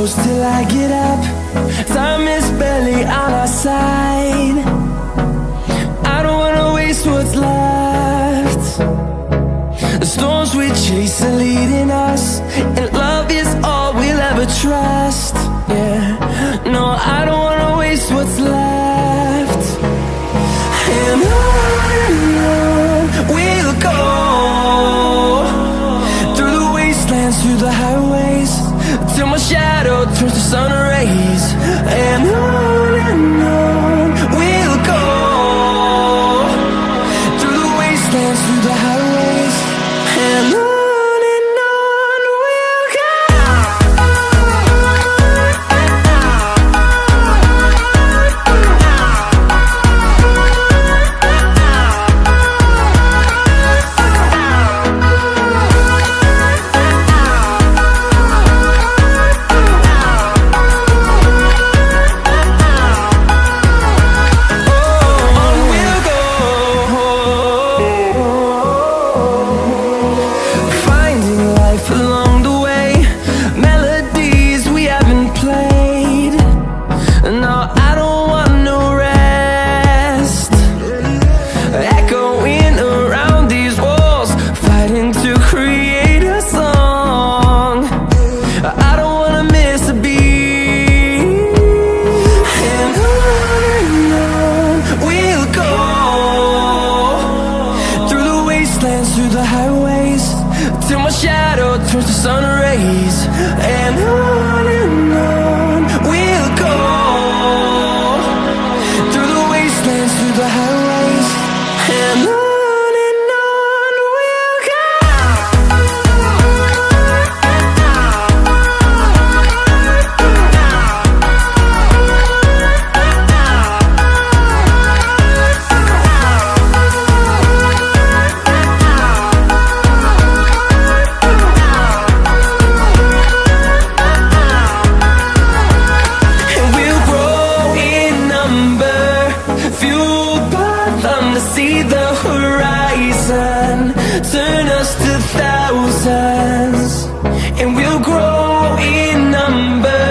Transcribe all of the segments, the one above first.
close till I get up. Time is barely on our side. I don't wanna waste what's left. The storms we chase are leading us, and love is all we'll ever trust. Yeah, no, I don't wanna waste what's left. And on we'll go, through the wastelands, through the highways, till my shadow turns to sun rays. And on we'll go, through the wastelands, through the highways, and on we'll go. Through the highways, till my shadow turns to sun rays. And on we'll go, through the wastelands, through the highways, and on we'll go. See the horizon, turn us to thousands, and we'll grow in number,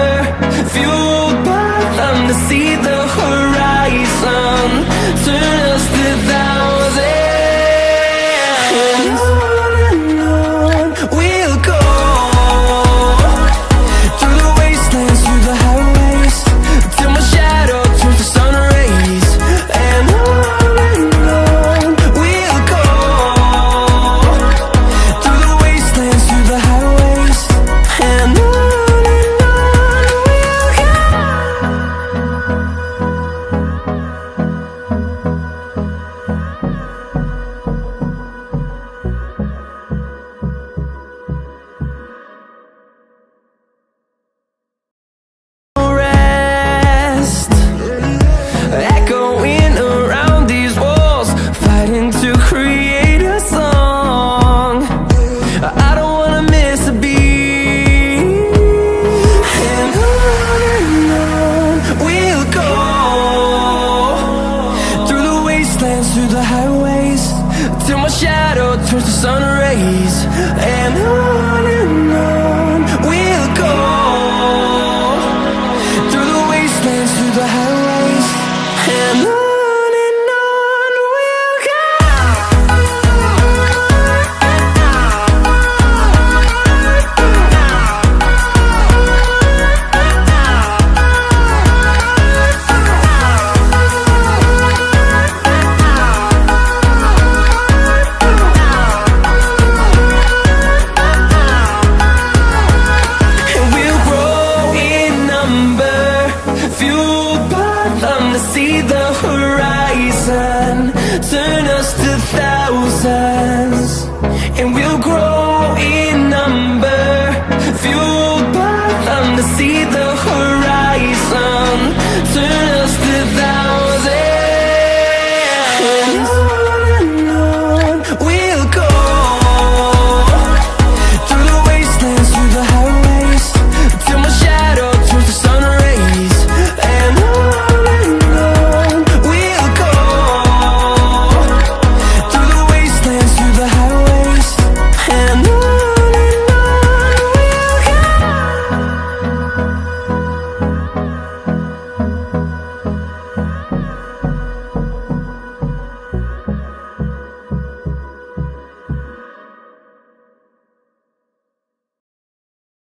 fueled by them. To see the horizon, turn us to thousands, and on we'll go, through the wastelands, through the highways, till my shadow turns to sun rays. And through the highways, till my shadow turns to sun rays. And on we'll go, through the wastelands, through the highways, and on we'll go. See the horizon, turn us to thousands, and we'll grow